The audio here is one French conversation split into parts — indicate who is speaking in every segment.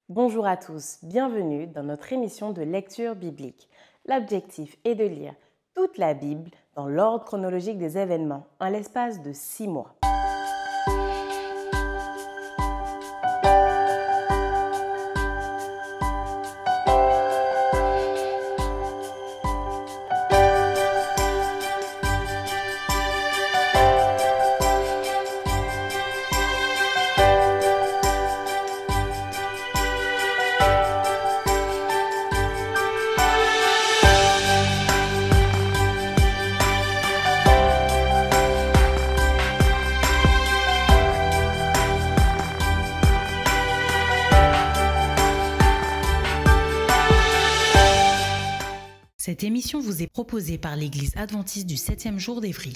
Speaker 1: Bonjour à tous, bienvenue dans notre émission de lecture biblique. L'objectif est de lire toute la Bible dans l'ordre chronologique des événements en l'espace de 6 mois.
Speaker 2: Cette émission vous est proposée par l'Église adventiste du 7e jour d'Évry.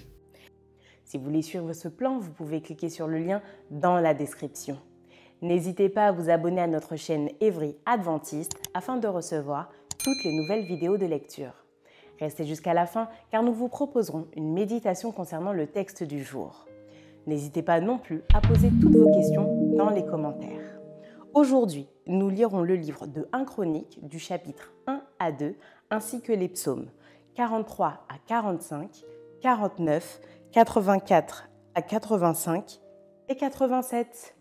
Speaker 1: Si vous voulez suivre ce plan, vous pouvez cliquer sur le lien dans la description. N'hésitez pas à vous abonner à notre chaîne Évry Adventiste afin de recevoir toutes les nouvelles vidéos de lecture. Restez jusqu'à la fin car nous vous proposerons une méditation concernant le texte du jour. N'hésitez pas non plus à poser toutes vos questions dans les commentaires. Aujourd'hui, nous lirons le livre de 1 Chroniques du chapitre 1 à 2 ainsi que les psaumes 43 à 45, 49, 84 à 85 et 87.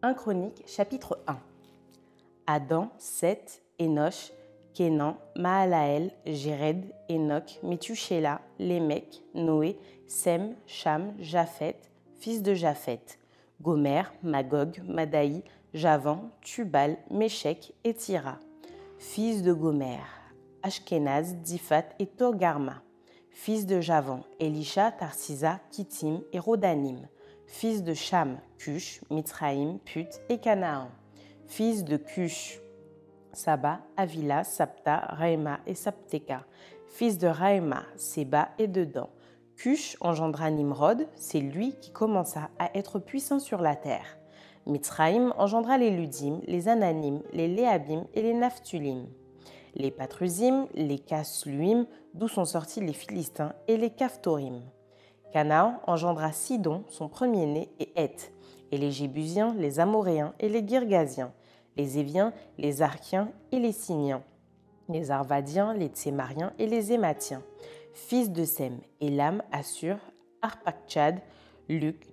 Speaker 1: 1 Chroniques chapitre 1. Adam, Seth, Énoch, Kénan, Mahalaël, Jéred, Enoch, Méthusélah, Lémec, Noé, Sem, Cham, Japheth, fils de Japheth, Gomer, Magog, Madaï, Javan, Tubal, Méchec et Tira, fils de Gomer, Ashkenaz, Diphat et Togarma, fils de Javan, Elisha, Tarsisa, Kittim et Rodanim, fils de Cham, Cush, Mitzraïm, Put et Canaan, fils de Cush, Saba, Avila, Sapta, Raïma et Sapteka, fils de Raïma, Séba et Dedan. Cush engendra Nimrod, c'est lui qui commença à être puissant sur la terre. Mitzraïm engendra les Ludim, les Ananim, les Léabim et les Naphtulim, les Patrusim, les Casluim, d'où sont sortis les Philistins, et les Caphtorim. Canaan engendra Sidon, son premier-né, et Heth, et les Jébusiens, les Amoréens et les Girgasiens, les Éviens, les Arkiens et les Siniens, les Arvadiens, les Tsémariens et les Ématiens, fils de Sem, Élam, Assur, Arpachshad, Luc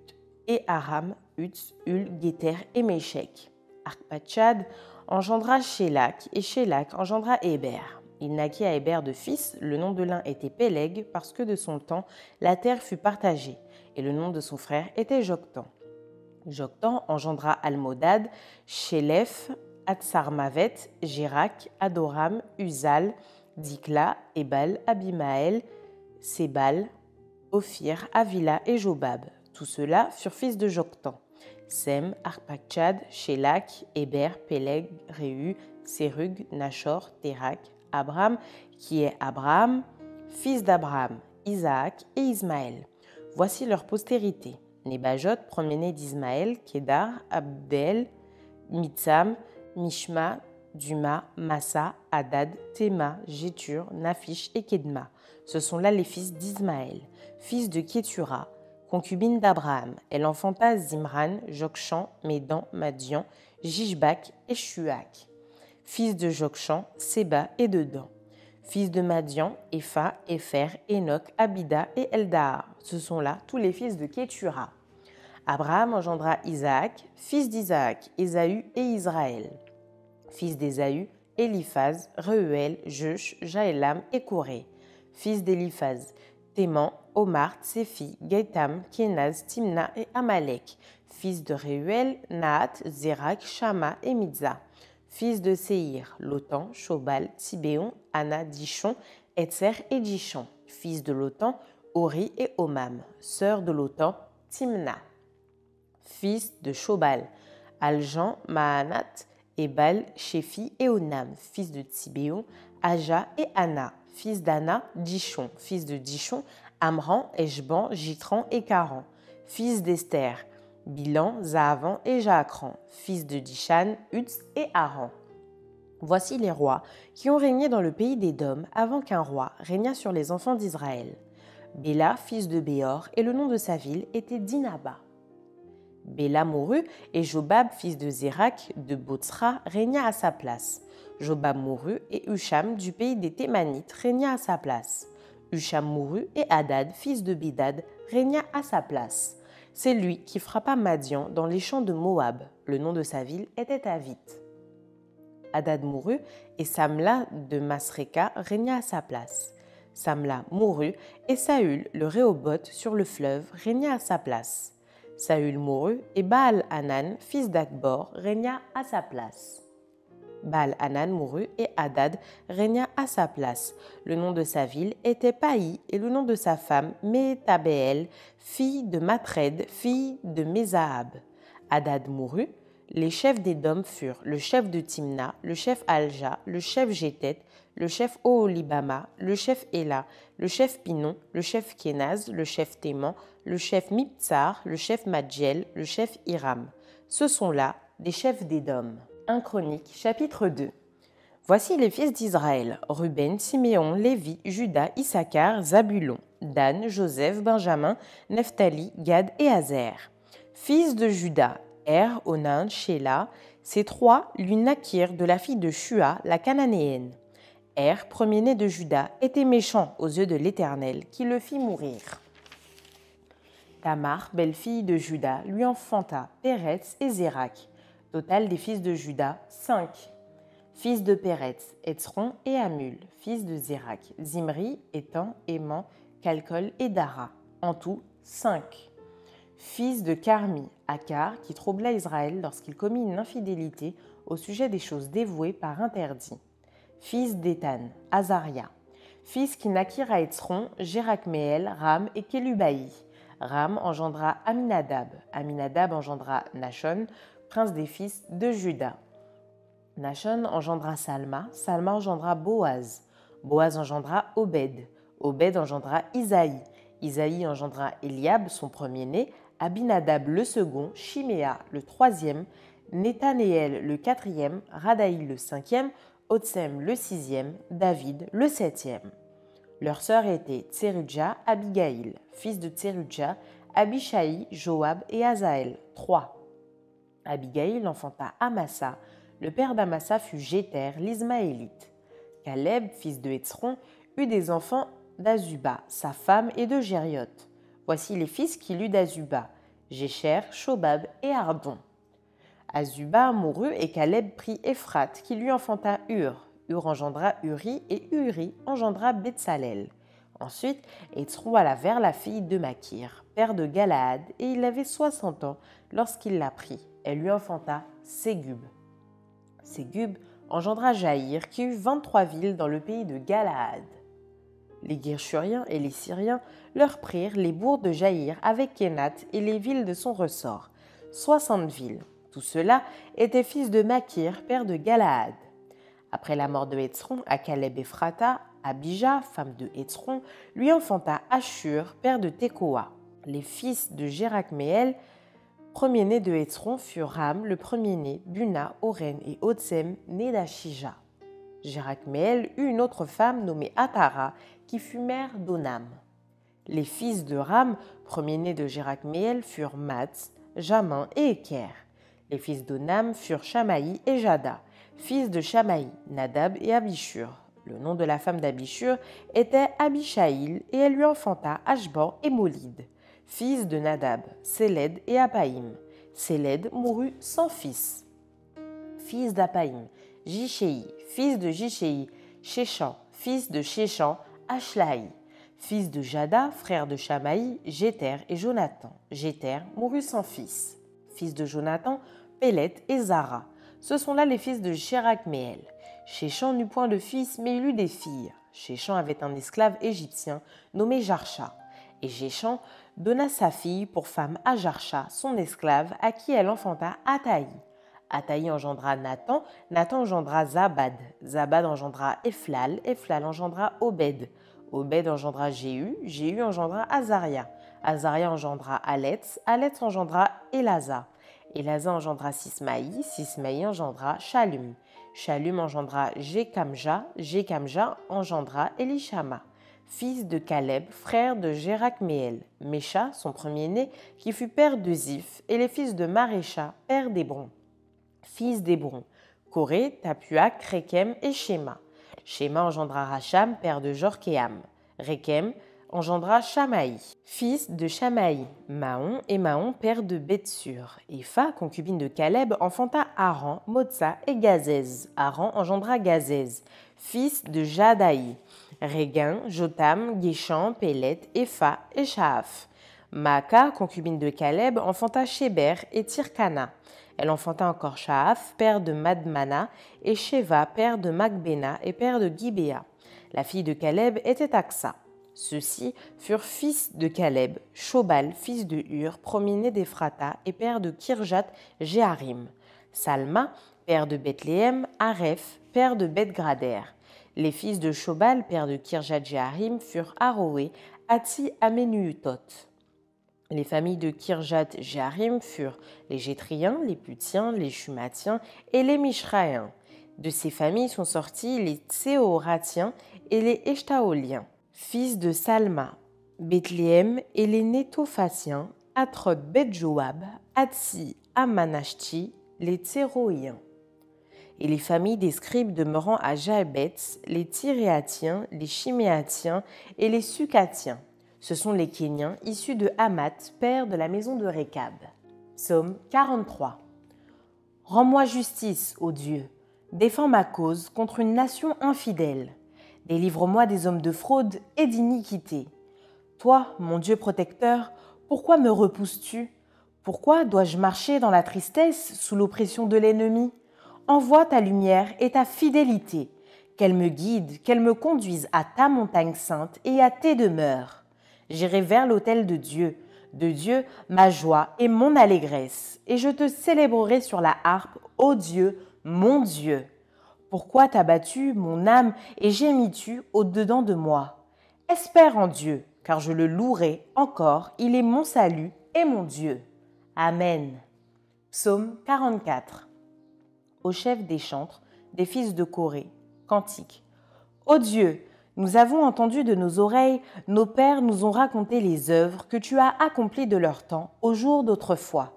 Speaker 1: et Aram, Uts, Hul, Guéter et Méchec. Arpachshad engendra Shélak et Shélak engendra Héber. Il naquit à Héber de fils, le nom de l'un était Péleg parce que de son temps la terre fut partagée, et le nom de son frère était Joktan. Joktan engendra Almodad, Shélef, Atsarmavet, Jérak, Adoram, Uzal, Dikla, Ebal, Abimaël, Sébal, Ophir, Avila et Jobab. Tous ceux-là furent fils de Joktan. Sem, Arpachshad, Shélak, Héber, Péleg, Réhu, Sérug, Nachor, Térak, Abram, qui est Abraham, fils d'Abraham, Isaac et Ismaël. Voici leur postérité. Nébajot, premier-né d'Ismaël, Kédar, Abdel, Mitsam, Mishma, Duma, Massa, Hadad, Théma, Jétur, Naphish et Kedma. Ce sont là les fils d'Ismaël, fils de Kétura, concubine d'Abraham. Elle enfanta Zimran, Jokshan, Médan, Madian, Jishbak et Shuak. Fils de Jokshan, Séba et Dedan. Fils de Madian, Epha, Épher, Enoch, Abida et Eldahar. Ce sont là tous les fils de Kétura. Abraham engendra Isaac, fils d'Isaac, Ésaü et Israël. Fils d'Ésaü, Éliphaz, Reuel, Jeush, Jaélam et Coré. Fils d'Éliphaz, Théman, Omar, Tsefi, Gaïtam, Kénaz, Timna et Amalek. Fils de Reuel, Nahat, Zérak, Shama et Midza. Fils de Séhir, Lotan, Shobal, Tibéon, Anna, Dishon, Etzer et Dishon. Fils de Lotan, Ori et Omam. Sœur de Lotan, Timna. Fils de Shobal, Aljan, Mahanat, Ebal, Shéphi et Onam. Fils de Tibéon, Aja et Anna. Fils d'Anna, Dishon. Fils de Dishon, Amran, Eshban, Jitran et Karan. Fils d'Esther, Bilan, Zaavan et Jaakran. Fils de Dishan, Uts et Aran. Voici les rois qui ont régné dans le pays d'Édom avant qu'un roi régnât sur les enfants d'Israël. Béla, fils de Béor, et le nom de sa ville était Dinaba. Béla mourut et Jobab, fils de Zérak de Botsra, régna à sa place. Jobab mourut et Husham du pays des Thémanites régna à sa place. Husham mourut et Hadad, fils de Bédad, régna à sa place. C'est lui qui frappa Madian dans les champs de Moab. Le nom de sa ville était Avit. Hadad mourut et Samla de Masréka régna à sa place. Samla mourut et Saül, le Réhoboth sur le fleuve, régna à sa place. Saül mourut et Baal-Hanan, fils d'Akbor, régna à sa place. Baal-Hanan mourut et Hadad régna à sa place. Le nom de sa ville était Paï et le nom de sa femme Méhétabéel, fille de Matred, fille de Mézahab. Hadad mourut. Les chefs d'Édom furent le chef de Timna, le chef Alja, le chef Jétet, le chef Oholibama, le chef Éla, le chef Pinon, le chef Kénaz, le chef Téman, le chef Miptsar, le chef Madjel, le chef Hiram. Ce sont là des chefs d'Édom. 1 Chronique, chapitre 2. Voici les fils d'Israël, Ruben, Siméon, Lévi, Juda, Issachar, Zabulon, Dan, Joseph, Benjamin, Nephtali, Gad et Azer. Fils de Juda, Onan, Shéla, ces trois lui naquirent de la fille de Shua, la cananéenne. Premier-né de Juda, était méchant aux yeux de l'Éternel, qui le fit mourir. Tamar, belle-fille de Juda, lui enfanta Péretz et Zérak. Total des fils de Juda, 5. Fils de Péretz, Hétzron et Hamul. Fils de Zérak, Zimri, Étan, Éman, Calcol et Dara. En tout, 5. Fils de Carmi, Akar, qui troubla Israël lorsqu'il commit une infidélité au sujet des choses dévouées par interdit. Fils d'Étan, Azaria. Fils qui naquirent à Hétzron, Jérakméel, Ram et Kélubaï. Ram engendra Aminadab. Aminadab engendra Nachon, prince des fils de Juda. Nachon engendra Salma. Salma engendra Boaz. Boaz engendra Obed. Obed engendra Isaïe. Isaïe engendra Eliab, son premier-né, Abinadab le second, Shiméa le troisième, Nethanéel le quatrième, Radaï le cinquième, Otsem le sixième, David le septième. Leurs sœurs étaient Tserudja, Abigaïl, fils de Tserudja, Abishaï, Joab et Azaël, 3. Abigaïl enfanta Amasa. Le père d'Amasa fut Jéter, l'Ismaélite. Caleb, fils de Hétzron, eut des enfants d'Azuba, sa femme, et de Gérioth. Voici les fils qu'il eut d'Azuba, Jécher, Shobab et Ardon. Azuba mourut et Caleb prit Ephrate, qui lui enfanta Hur. Hur engendra Uri et Uri engendra Betsalel. Ensuite, Hétzron alla vers la fille de Makir, père de Galaad, et il avait 60 ans lorsqu'il la prit. Elle lui enfanta Ségub. Ségub engendra Jaïr, qui eut 23 villes dans le pays de Galaad. Les Guershuriens et les Syriens leur prirent les bourgs de Jaïr avec Kénath et les villes de son ressort, 60 villes. Tout cela était fils de Makir, père de Galaad. Après la mort de Hétzron, à Caleb Ephrata, Abijah, femme de Hétzron, lui enfanta Ashur, père de Tekoa. Les fils de Jérakméel, premier-né de Hétzron, furent Ram, le premier-né, Buna, Oren et Otsem, nés d'Ashija. Jérakméel eut une autre femme nommée Atara, qui fut mère d'Onam. Les fils de Ram, premier-né de Jérakméel, furent Mats, Jamin et Éker. Les fils d'Onam furent Shamaï et Jada, fils de Shamaï, Nadab et Abishur. Le nom de la femme d'Abishur était Abishaïl et elle lui enfanta Ashban et Molid, fils de Nadab, Séled et Apaïm. Séled mourut sans fils. Fils d'Apaïm, Jishéi, fils de Jishéi, Shéshan, fils de Shéshan, Ashlaï. Fils de Jada, frère de Shamaï, Jéter et Jonathan. Jéter mourut sans fils. Fils de Jonathan, Pélet et Zara. Ce sont là les fils de Jérakméel. Shéshan n'eut point de fils, mais il eut des filles. Shéshan avait un esclave égyptien nommé Jarsha. Et Shéshan donna sa fille pour femme à Jarsha, son esclave, à qui elle enfanta Ataï. Ataï engendra Nathan, Nathan engendra Zabad. Zabad engendra Ephlal, Ephlal engendra Obed. Obed engendra Jéhu, Jéhu engendra Azaria. Azaria engendra Aletz, Aletz engendra Elaza. Elaza engendra Sismaï, Sismaï engendra Shalum. Shalum engendra Jekamja, Jekamja engendra Elishama. fils de Caleb, frère de Jérakméel, Mécha, son premier-né, qui fut père de Ziph, et les fils de Marécha, père d'Hébron, fils d'Hébron, Coré, Tapuac, Rékem et Shéma. Shéma engendra Racham, père de Jorkéam. Rékem engendra Shamaï, fils de Shamaï, Mahon, et Mahon, père de Bethsur. Epha, concubine de Caleb, enfanta Haran, Motsa et Gazez. Haran engendra Gazez, fils de Jadaï. Réguin, Jotam, Guéchan, Pélet, Epha et Shaaf. Maaka, concubine de Caleb, enfanta Sheber et Tirkana. Elle enfanta encore Shaaf, père de Madmana, et Sheva, père de Macbéna et père de Gibéa. La fille de Caleb était Aksa. Ceux-ci furent fils de Caleb, Shobal, fils de Hur, premier-né d'Ephrata et père de Kirjat Jéharim. Salma, père de Bethléem, Areph, père de Beth-Grader. Les fils de Shobal, père de Kirjat Jéharim, furent Aroé, Hatsi, Amenuutot. Les familles de Kirjat Jéharim furent les Jétriens, les Putiens, les Shumatiens et les Mishraïens. De ces familles sont sortis les Tséoratiens et les Eshtaoliens. Fils de Salma, Bethléem et les Nétophatiens, Atrot Bet-Joab, Hatsi, Amanashti, les Tséroïens. Et les familles des scribes demeurant à Jaébetz, les Tyréatiens, les Chiméatiens et les Sucatiens. Ce sont les Kéniens issus de Hamath, père de la maison de Récab. Psaume 43. Rends-moi justice, ô Dieu, défends ma cause contre une nation infidèle. Délivre-moi des hommes de fraude et d'iniquité. Toi, mon Dieu protecteur, pourquoi me repousses-tu? Pourquoi dois-je marcher dans la tristesse sous l'oppression de l'ennemi? Envoie ta lumière et ta fidélité, qu'elle me guide, qu'elle me conduise à ta montagne sainte et à tes demeures. J'irai vers l'autel de Dieu ma joie et mon allégresse, et je te célébrerai sur la harpe, ô Dieu, mon Dieu. Pourquoi t'as battu mon âme et gémis-tu au-dedans de moi? Espère en Dieu, car je le louerai encore, il est mon salut et mon Dieu. Amen. Psaume 44. Au chef des chantres, des fils de Coré, cantique. Ô Dieu, nous avons entendu de nos oreilles, nos pères nous ont raconté les œuvres que tu as accomplies de leur temps, au jour d'autrefois.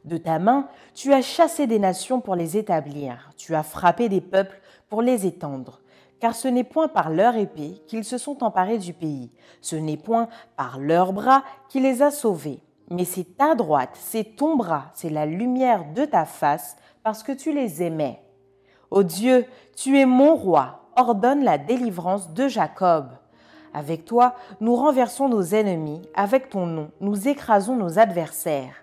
Speaker 1: De ta main, tu as chassé des nations pour les établir, tu as frappé des peuples pour les étendre. Car ce n'est point par leur épée qu'ils se sont emparés du pays, ce n'est point par leurs bras qui les a sauvés. Mais c'est ta droite, c'est ton bras, c'est la lumière de ta face, parce que tu les aimais. Ô Dieu, tu es mon roi, ordonne la délivrance de Jacob. Avec toi, nous renversons nos ennemis, avec ton nom, nous écrasons nos adversaires.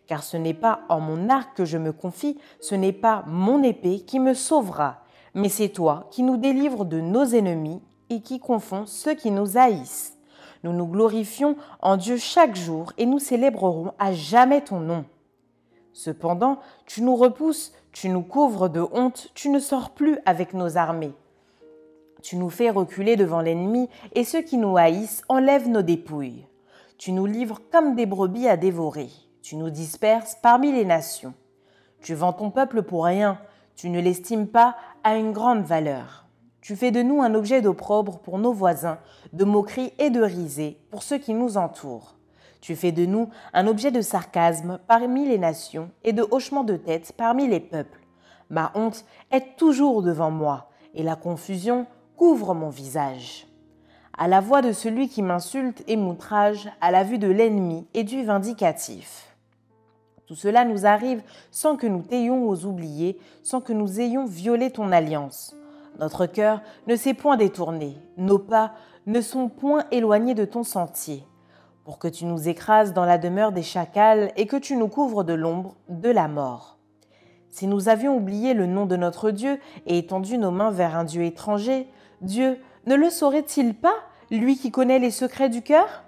Speaker 1: Car ce n'est pas en mon arc que je me confie, ce n'est pas mon épée qui me sauvera, mais c'est toi qui nous délivres de nos ennemis et qui confonds ceux qui nous haïssent. Nous nous glorifions en Dieu chaque jour et nous célébrerons à jamais ton nom. Cependant, tu nous repousses, tu nous couvres de honte, tu ne sors plus avec nos armées. Tu nous fais reculer devant l'ennemi et ceux qui nous haïssent enlèvent nos dépouilles. Tu nous livres comme des brebis à dévorer. Tu nous disperses parmi les nations. Tu vends ton peuple pour rien, tu ne l'estimes pas à une grande valeur. Tu fais de nous un objet d'opprobre pour nos voisins, de moquerie et de risée pour ceux qui nous entourent. Tu fais de nous un objet de sarcasme parmi les nations et de hochement de tête parmi les peuples. Ma honte est toujours devant moi et la confusion couvre mon visage. À la voix de celui qui m'insulte et m'outrage, à la vue de l'ennemi et du vindicatif. Tout cela nous arrive sans que nous t'ayons aux oubliés, sans que nous ayons violé ton alliance. Notre cœur ne s'est point détourné, nos pas ne sont point éloignés de ton sentier, pour que tu nous écrases dans la demeure des chacals et que tu nous couvres de l'ombre de la mort. Si nous avions oublié le nom de notre Dieu et étendu nos mains vers un Dieu étranger, Dieu ne le saurait-il pas, lui qui connaît les secrets du cœur?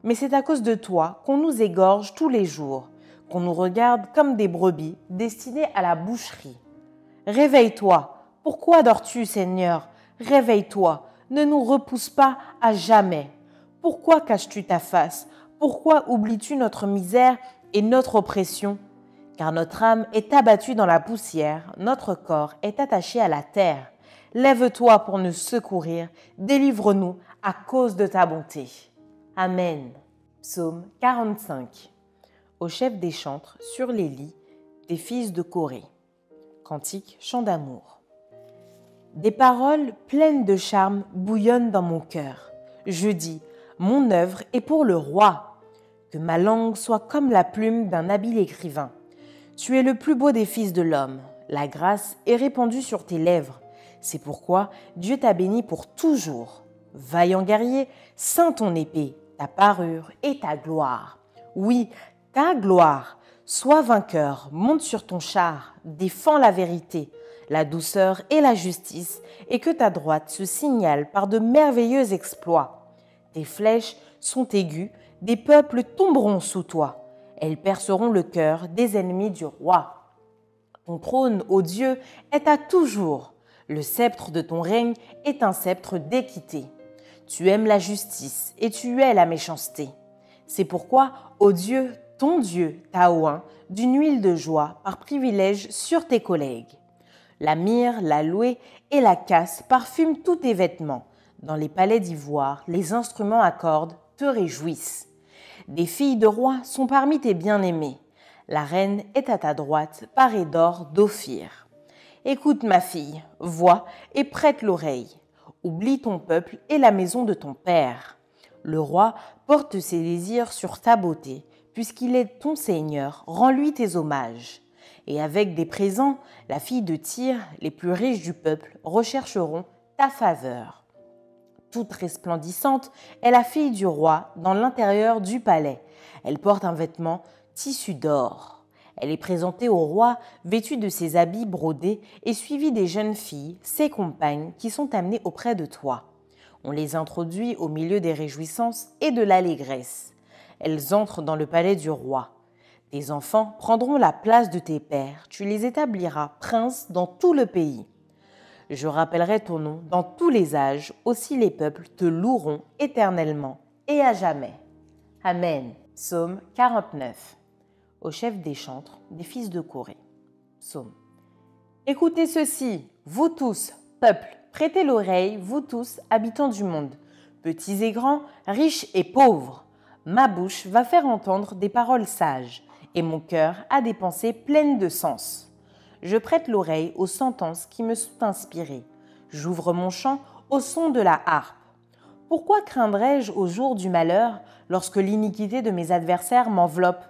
Speaker 1: Mais c'est à cause de toi qu'on nous égorge tous les jours, qu'on nous regarde comme des brebis destinées à la boucherie. Réveille-toi, pourquoi dors-tu, Seigneur? Réveille-toi, ne nous repousse pas à jamais. Pourquoi caches-tu ta face? Pourquoi oublies-tu notre misère et notre oppression? Car notre âme est abattue dans la poussière, notre corps est attaché à la terre. Lève-toi pour nous secourir, délivre-nous à cause de ta bonté. Amen. Psaume 45. Au chef des chantres, sur les lits, des fils de Corée. Cantique, chant d'amour. Des paroles pleines de charme bouillonnent dans mon cœur. Je dis, mon œuvre est pour le roi. Que ma langue soit comme la plume d'un habile écrivain. Tu es le plus beau des fils de l'homme. La grâce est répandue sur tes lèvres. C'est pourquoi Dieu t'a béni pour toujours. Vaillant guerrier, ceins ton épée, ta parure et ta gloire. Oui, ta gloire. Sois vainqueur, monte sur ton char, défends la vérité, la douceur et la justice, et que ta droite se signale par de merveilleux exploits. Tes flèches sont aiguës, des peuples tomberont sous toi. Elles perceront le cœur des ennemis du roi. Ton trône, ô Dieu, est à toujours. Le sceptre de ton règne est un sceptre d'équité. Tu aimes la justice et tu hais la méchanceté. C'est pourquoi, ô Dieu, ton Dieu t'a oint d'une huile de joie par privilège sur tes collègues. La myrrhe, la louée et la casse parfument tous tes vêtements. Dans les palais d'ivoire, les instruments à cordes te réjouissent. Des filles de rois sont parmi tes bien-aimés. La reine est à ta droite, parée d'or d'Ophir. Écoute ma fille, vois et prête l'oreille. Oublie ton peuple et la maison de ton père. Le roi porte ses désirs sur ta beauté. Puisqu'il est ton Seigneur, rends-lui tes hommages. Et avec des présents, la fille de Tyr, les plus riches du peuple, rechercheront ta faveur. Toute resplendissante est la fille du roi dans l'intérieur du palais. Elle porte un vêtement tissu d'or. Elle est présentée au roi vêtue de ses habits brodés et suivie des jeunes filles, ses compagnes, qui sont amenées auprès de toi. On les introduit au milieu des réjouissances et de l'allégresse. Elles entrent dans le palais du roi. Tes enfants prendront la place de tes pères. Tu les établiras princes dans tout le pays. Je rappellerai ton nom dans tous les âges. Aussi les peuples te loueront éternellement et à jamais. Amen. Psaume 49. Au chef des chantres, des fils de Corée. Psaume. Écoutez ceci, vous tous, peuple, prêtez l'oreille, vous tous, habitants du monde, petits et grands, riches et pauvres. Ma bouche va faire entendre des paroles sages, et mon cœur a des pensées pleines de sens. Je prête l'oreille aux sentences qui me sont inspirées. J'ouvre mon chant au son de la harpe. Pourquoi craindrais-je au jour du malheur, lorsque l'iniquité de mes adversaires m'enveloppe?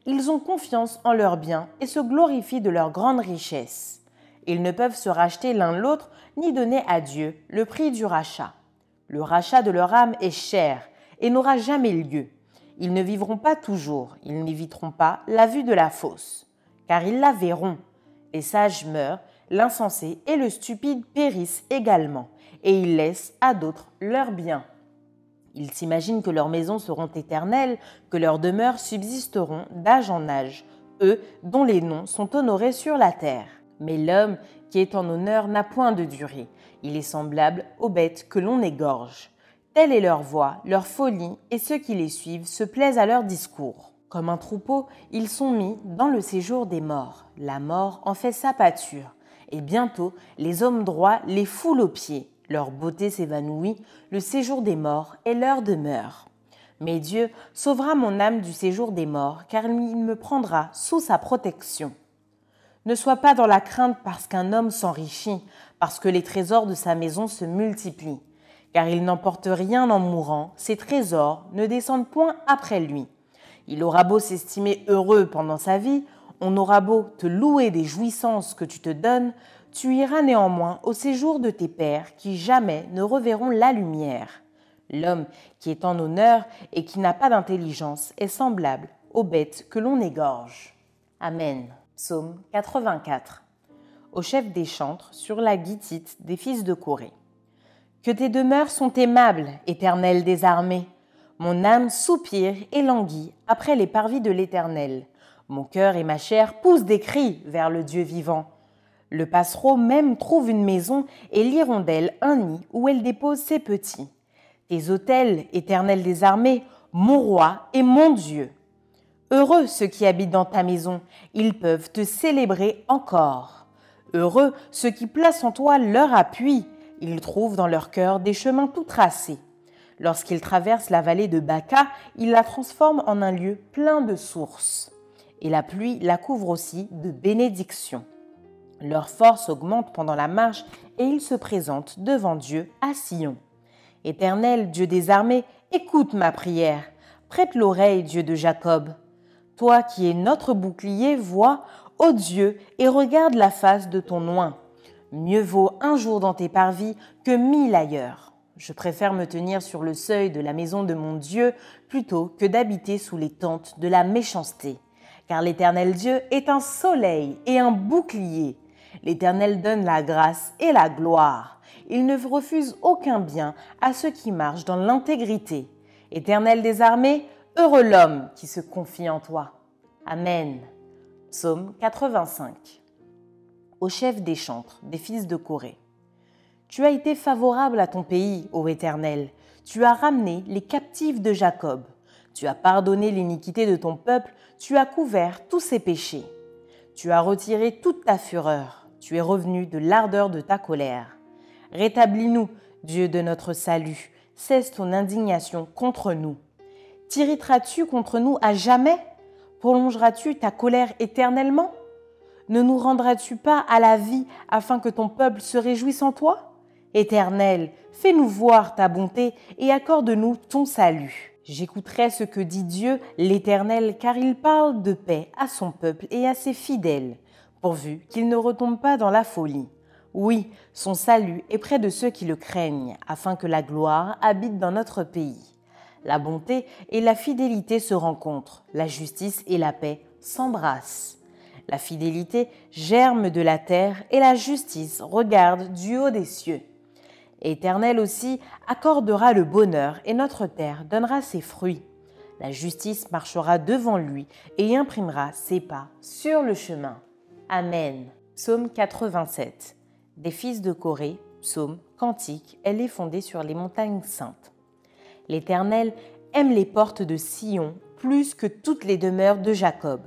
Speaker 1: Ils ont confiance en leurs biens et se glorifient de leur grande richesse. Ils ne peuvent se racheter l'un l'autre, ni donner à Dieu le prix du rachat. Le rachat de leur âme est cher et n'aura jamais lieu. Ils ne vivront pas toujours, ils n'éviteront pas la vue de la fosse, car ils la verront. Les sages meurent, l'insensé et le stupide périssent également, et ils laissent à d'autres leurs biens. Ils s'imaginent que leurs maisons seront éternelles, que leurs demeures subsisteront d'âge en âge, eux dont les noms sont honorés sur la terre. Mais l'homme qui est en honneur n'a point de durée, il est semblable aux bêtes que l'on égorge. Telle est leur voix, leur folie, et ceux qui les suivent se plaisent à leur discours. Comme un troupeau, ils sont mis dans le séjour des morts. La mort en fait sa pâture. Et bientôt, les hommes droits les foulent aux pieds. Leur beauté s'évanouit, le séjour des morts est leur demeure. Mais Dieu sauvera mon âme du séjour des morts, car il me prendra sous sa protection. Ne sois pas dans la crainte parce qu'un homme s'enrichit, parce que les trésors de sa maison se multiplient. Car il n'emporte rien en mourant, ses trésors ne descendent point après lui. Il aura beau s'estimer heureux pendant sa vie, on aura beau te louer des jouissances que tu te donnes, tu iras néanmoins au séjour de tes pères qui jamais ne reverront la lumière. L'homme qui est en honneur et qui n'a pas d'intelligence est semblable aux bêtes que l'on égorge. Amen. Psaume 84. Au chef des chantres, sur la guitite des fils de Corée. Que tes demeures sont aimables, Éternel des armées. Mon âme soupire et languit après les parvis de l'Éternel. Mon cœur et ma chair poussent des cris vers le Dieu vivant. Le passereau même trouve une maison et l'hirondelle un nid où elle dépose ses petits. Tes autels, Éternel des armées, mon roi et mon Dieu. Heureux ceux qui habitent dans ta maison, ils peuvent te célébrer encore. Heureux ceux qui placent en toi leur appui, ils trouvent dans leur cœur des chemins tout tracés. Lorsqu'ils traversent la vallée de Baca, il la transforme en un lieu plein de sources. Et la pluie la couvre aussi de bénédictions. Leur force augmente pendant la marche et ils se présentent devant Dieu à Sion. Éternel, Dieu des armées, écoute ma prière. Prête l'oreille, Dieu de Jacob. Toi qui es notre bouclier, vois, ô Dieu, et regarde la face de ton oint. Mieux vaut un jour dans tes parvis que 1000 ailleurs. Je préfère me tenir sur le seuil de la maison de mon Dieu plutôt que d'habiter sous les tentes de la méchanceté. Car l'Éternel Dieu est un soleil et un bouclier. L'Éternel donne la grâce et la gloire. Il ne refuse aucun bien à ceux qui marchent dans l'intégrité. Éternel des armées, heureux l'homme qui se confie en toi. Amen. Psaume 85. Au chef des chantres, des fils de Corée. Tu as été favorable à ton pays, ô Éternel. Tu as ramené les captifs de Jacob. Tu as pardonné l'iniquité de ton peuple. Tu as couvert tous ses péchés. Tu as retiré toute ta fureur. Tu es revenu de l'ardeur de ta colère. Rétablis-nous, Dieu de notre salut. Cesse ton indignation contre nous. T'irriteras-tu contre nous à jamais? Prolongeras-tu ta colère éternellement? Ne nous rendras-tu pas à la vie afin que ton peuple se réjouisse en toi? Éternel, fais-nous voir ta bonté et accorde-nous ton salut. J'écouterai ce que dit Dieu, l'Éternel, car il parle de paix à son peuple et à ses fidèles, pourvu qu'il ne retombe pas dans la folie. Oui, son salut est près de ceux qui le craignent, afin que la gloire habite dans notre pays. La bonté et la fidélité se rencontrent, la justice et la paix s'embrassent. La fidélité germe de la terre et la justice regarde du haut des cieux. Éternel aussi accordera le bonheur et notre terre donnera ses fruits. La justice marchera devant lui et imprimera ses pas sur le chemin. Amen. Psaume 87. Des fils de Corée, psaume, cantique, elle est fondée sur les montagnes saintes. L'Éternel aime les portes de Sion plus que toutes les demeures de Jacob.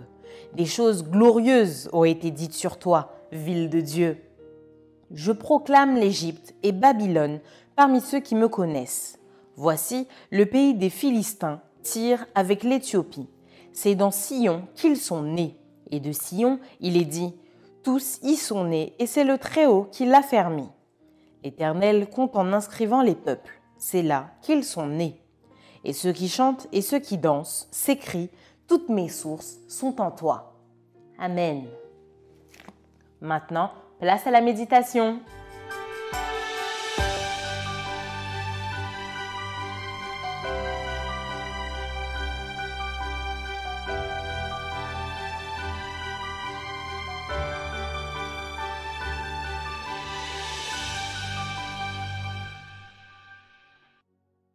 Speaker 1: Des choses glorieuses ont été dites sur toi, ville de Dieu. Je proclame l'Égypte et Babylone parmi ceux qui me connaissent. Voici le pays des Philistins, Tyr avec l'Éthiopie. C'est dans Sion qu'ils sont nés. Et de Sion, il est dit, tous y sont nés, et c'est le Très-Haut qui l'a fermé. L'Éternel compte en inscrivant les peuples. C'est là qu'ils sont nés. Et ceux qui chantent et ceux qui dansent s'écrient, toutes mes sources sont en toi. Amen. Maintenant, place à la méditation.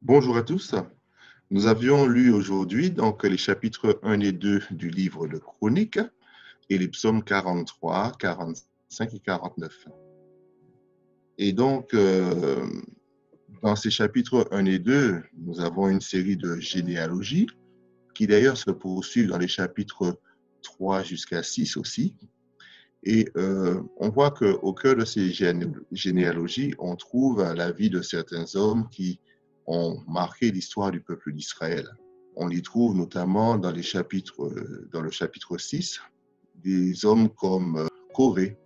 Speaker 3: Bonjour à tous. Nous avions lu aujourd'hui donc les chapitres 1 et 2 du livre de Chroniques et les psaumes 43, 45 et 49. Et donc, dans ces chapitres 1 et 2, nous avons une série de généalogies qui d'ailleurs se poursuivent dans les chapitres 3 jusqu'à 6 aussi. Et on voit qu'au cœur de ces généalogies, on trouve la vie de certains hommes qui ont marqué l'histoire du peuple d'Israël. On y trouve notamment dans le chapitre 6, des hommes comme Corée.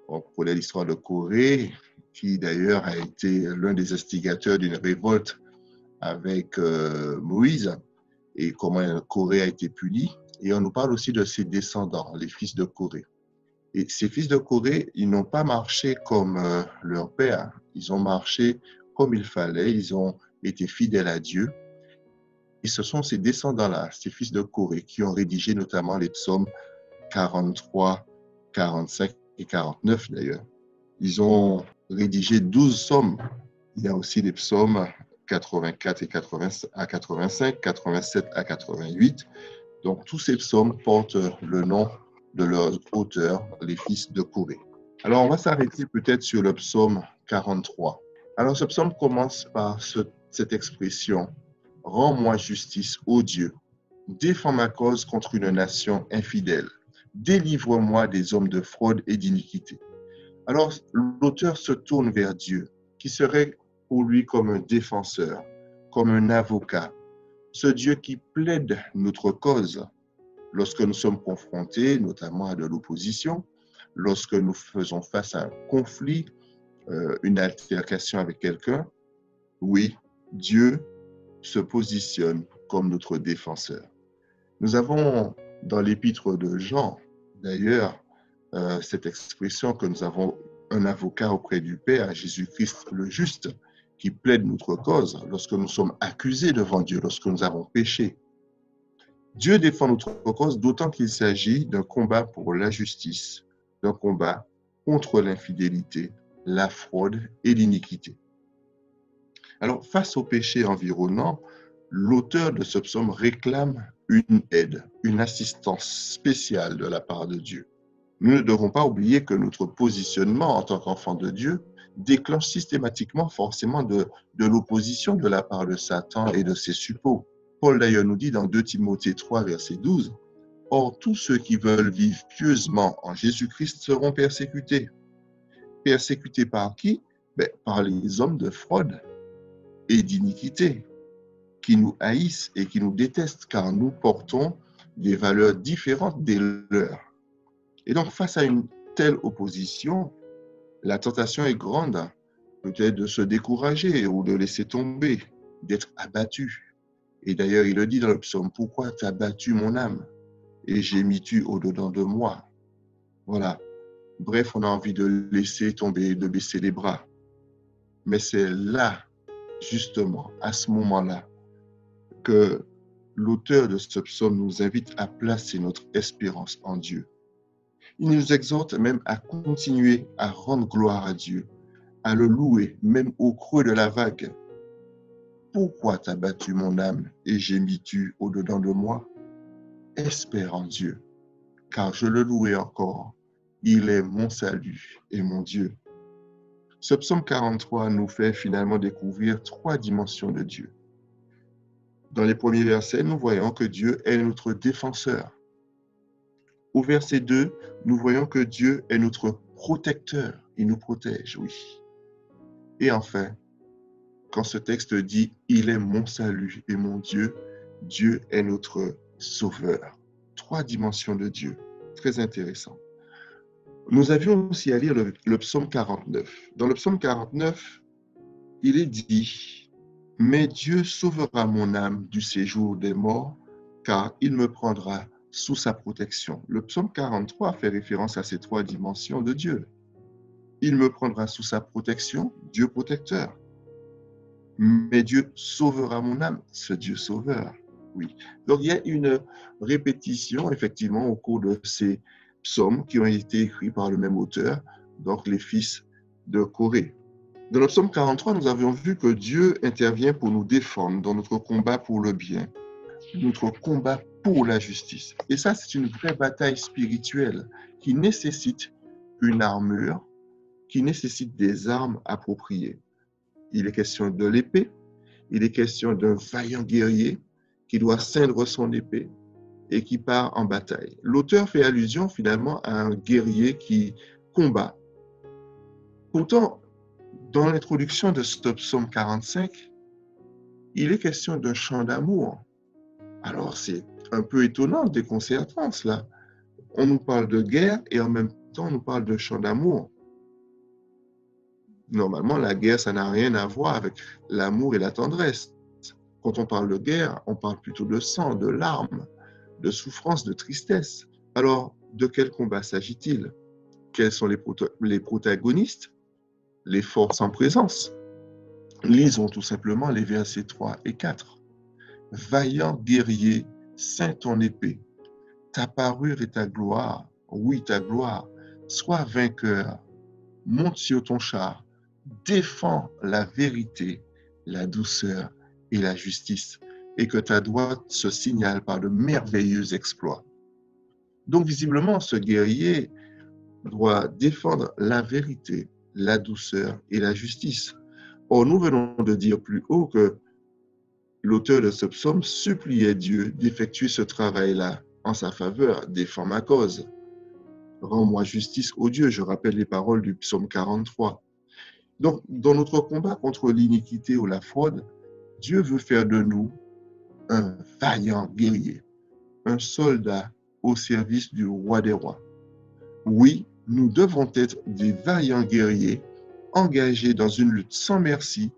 Speaker 3: On connaît l'histoire de Corée, qui d'ailleurs a été l'un des instigateurs d'une révolte avec Moïse, et comment Corée a été puni. Et on nous parle aussi de ses descendants, les fils de Corée. Et ces fils de Corée, ils n'ont pas marché comme leur père, ils ont marché comme il fallait, ils ont été fidèles à Dieu. Et ce sont ces descendants-là, ces fils de Corée, qui ont rédigé notamment les psaumes 43, 45 et 49 d'ailleurs. Ils ont rédigé 12 psaumes. Il y a aussi des psaumes 84 et 85, 87 à 88. Donc tous ces psaumes portent le nom de leurs auteurs, les fils de Corée. Alors on va s'arrêter peut-être sur le psaume 43. Alors ce psaume commence par cette expression « Rends-moi justice, ô Dieu, défends ma cause contre une nation infidèle, délivre-moi des hommes de fraude et d'iniquité. » Alors l'auteur se tourne vers Dieu, qui serait pour lui comme un défenseur, comme un avocat, ce Dieu qui plaide notre cause lorsque nous sommes confrontés notamment à de l'opposition, lorsque nous faisons face à un conflit, une altercation avec quelqu'un. Oui, Dieu se positionne comme notre défenseur. Nous avons dans l'épître de Jean, d'ailleurs, cette expression que nous avons un avocat auprès du Père, Jésus-Christ le juste, qui plaide notre cause lorsque nous sommes accusés devant Dieu, lorsque nous avons péché. Dieu défend notre cause, d'autant qu'il s'agit d'un combat pour la justice, d'un combat contre l'infidélité, la fraude et l'iniquité. Alors, face au péché environnant, l'auteur de ce psaume réclame une aide, une assistance spéciale de la part de Dieu. Nous ne devons pas oublier que notre positionnement en tant qu'enfant de Dieu déclenche systématiquement forcément de l'opposition de la part de Satan et de ses suppôts. Paul d'ailleurs nous dit dans 2 Timothée 3, verset 12, « Or, tous ceux qui veulent vivre pieusement en Jésus-Christ seront persécutés. » Persécutés par qui? Par les hommes de fraude et d'iniquité, qui nous haïssent et qui nous détestent, car nous portons des valeurs différentes des leurs. Et donc, face à une telle opposition, la tentation est grande, peut-être de se décourager ou de laisser tomber, d'être abattu. Et d'ailleurs, il le dit dans le psaume, « Pourquoi t'as battu mon âme et gémis-tu au-dedans de moi ?» Voilà. Bref, on a envie de laisser tomber, de baisser les bras. Mais c'est là, justement, à ce moment-là, que l'auteur de ce psaume nous invite à placer notre espérance en Dieu. Il nous exhorte même à continuer à rendre gloire à Dieu, à le louer, même au creux de la vague. Pourquoi t'as battu mon âme et gémis-tu au-dedans de moi? Espère en Dieu, car je le louerai encore. Il est mon salut et mon Dieu. Ce psaume 43 nous fait finalement découvrir 3 dimensions de Dieu. Dans les premiers versets, nous voyons que Dieu est notre défenseur. Au verset 2, nous voyons que Dieu est notre protecteur. Il nous protège, oui. Et enfin, quand ce texte dit « Il est mon salut et mon Dieu », Dieu est notre sauveur. 3 dimensions de Dieu. Très intéressant. Nous avions aussi à lire le psaume 49. Dans le psaume 49, il est dit « Mais Dieu sauvera mon âme du séjour des morts, car il me prendra sous sa protection. » Le psaume 43 fait référence à ces 3 dimensions de Dieu. Il me prendra sous sa protection, Dieu protecteur. Mais Dieu sauvera mon âme, ce Dieu sauveur. Oui. Donc il y a une répétition, effectivement, au cours de ces psaumes qui ont été écrits par le même auteur, donc les fils de Corée. Dans le psaume 43, nous avions vu que Dieu intervient pour nous défendre dans notre combat pour le bien, notre combat pour la justice. Et ça, c'est une vraie bataille spirituelle qui nécessite une armure, qui nécessite des armes appropriées. Il est question de l'épée, il est question d'un vaillant guerrier qui doit ceindre son épée et qui part en bataille. L'auteur fait allusion finalement à un guerrier qui combat. Pourtant, dans l'introduction de ce psaume 45, il est question d'un chant d'amour. Alors, c'est un peu étonnant, déconcertant cela. On nous parle de guerre et en même temps, on nous parle de chant d'amour. Normalement, la guerre, ça n'a rien à voir avec l'amour et la tendresse. Quand on parle de guerre, on parle plutôt de sang, de larmes, de souffrance, de tristesse. Alors, de quel combat s'agit-il? Quels sont les protagonistes? Les forces en présence. Lisons tout simplement les versets 3 et 4. « Vaillant guerrier, ceins ton épée. Ta parure et ta gloire, oui ta gloire, sois vainqueur. Monte sur ton char, défends la vérité, la douceur et la justice, et que ta droite se signale par de merveilleux exploits. » Donc visiblement, ce guerrier doit défendre la vérité, la douceur et la justice. Or, nous venons de dire plus haut que l'auteur de ce psaume suppliait Dieu d'effectuer ce travail-là en sa faveur, défends ma cause. Rends-moi justice, ô Dieu, je rappelle les paroles du psaume 43. Donc, dans notre combat contre l'iniquité ou la fraude, Dieu veut faire de nous un vaillant guerrier, un soldat au service du roi des rois. Oui, nous devons être des vaillants guerriers engagés dans une lutte sans merci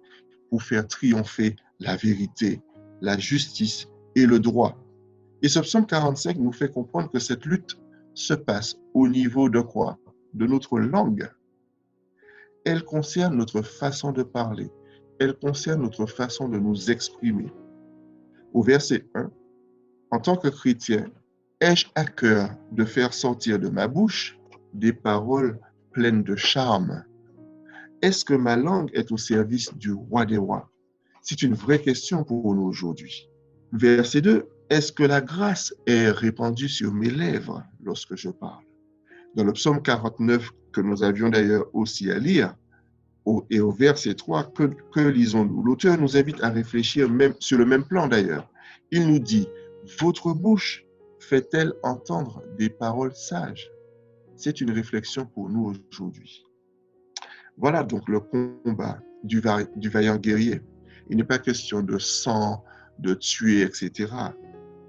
Speaker 3: pour faire triompher la vérité, la justice et le droit. Et ce psaume 45 nous fait comprendre que cette lutte se passe au niveau de quoi? De notre langue. Elle concerne notre façon de parler. Elle concerne notre façon de nous exprimer. Au verset 1, en tant que chrétien, ai-je à cœur de faire sortir de ma bouche des paroles pleines de charme? Est-ce que ma langue est au service du roi des rois? C'est une vraie question pour nous aujourd'hui. Verset 2, est-ce que la grâce est répandue sur mes lèvres lorsque je parle? Dans le psaume 49, que nous avions d'ailleurs aussi à lire, et au verset 3, que lisons-nous? L'auteur nous invite à réfléchir même, sur le même plan d'ailleurs. Il nous dit, votre bouche fait-elle entendre des paroles sages? C'est une réflexion pour nous aujourd'hui. Voilà donc le combat du vaillant guerrier. Il n'est pas question de sang, de tuer, etc.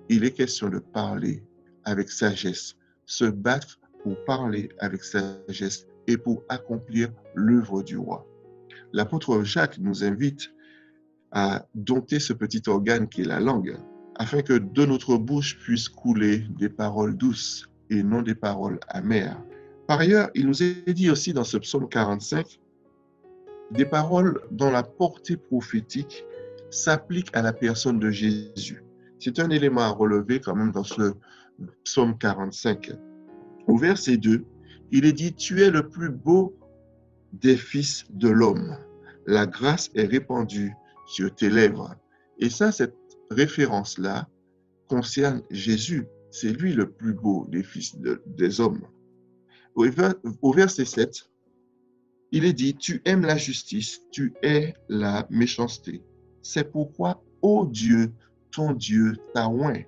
Speaker 3: Il est question de parler avec sagesse, se battre pour parler avec sagesse et pour accomplir l'œuvre du roi. L'apôtre Jacques nous invite à dompter ce petit organe qui est la langue, afin que de notre bouche puissent couler des paroles douces et non des paroles amères. Par ailleurs, il nous est dit aussi dans ce psaume 45, des paroles dont la portée prophétique s'applique à la personne de Jésus. C'est un élément à relever quand même dans ce psaume 45. Au verset 2, il est dit, tu es le plus beau des fils de l'homme. La grâce est répandue sur tes lèvres. Et ça, cette référence-là concerne Jésus. C'est lui le plus beau des fils des hommes. Au verset 7, il est dit, tu aimes la justice, tu hais la méchanceté. C'est pourquoi, ô Dieu, ton Dieu t'a oint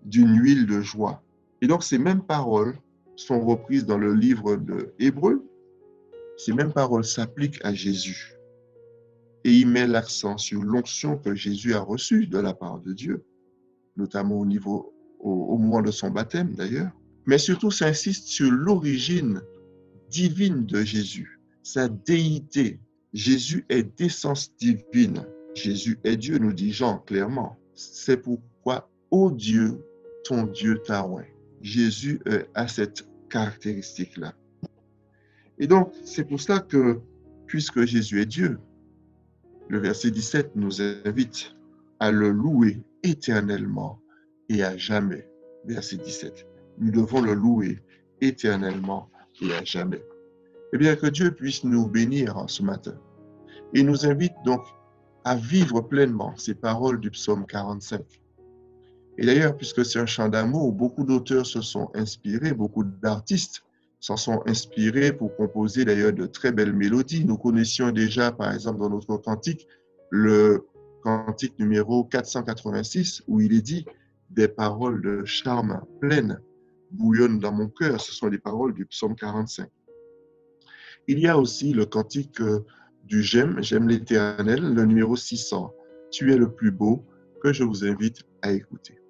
Speaker 3: d'une huile de joie. Et donc, ces mêmes paroles sont reprises dans le livre de Hébreux. Ces mêmes paroles s'appliquent à Jésus. Et il met l'accent sur l'onction que Jésus a reçue de la part de Dieu, notamment au moment de son baptême d'ailleurs. Mais surtout, ça insiste sur l'origine divine de Jésus, sa déité. Jésus est d'essence divine. Jésus est Dieu, nous dit Jean clairement. C'est pourquoi, ô Dieu, ton Dieu t'a oint. Jésus a cette caractéristique-là. Et donc, c'est pour cela que, puisque Jésus est Dieu, le verset 17 nous invite à le louer éternellement et à jamais. Verset 17. Nous devons le louer éternellement et à jamais. Eh bien, que Dieu puisse nous bénir en ce matin. Et nous invite donc à vivre pleinement ces paroles du psaume 45. Et d'ailleurs, puisque c'est un chant d'amour, beaucoup d'auteurs se sont inspirés, beaucoup d'artistes s'en sont inspirés pour composer d'ailleurs de très belles mélodies. Nous connaissions déjà, par exemple, dans notre cantique, le cantique numéro 486, où il est dit « Des paroles de charme pleines bouillonnent dans mon cœur ». Ce sont les paroles du psaume 45. Il y a aussi le cantique du J'aime l'Éternel, le numéro 600. Tu es le plus beau, que je vous invite à écouter.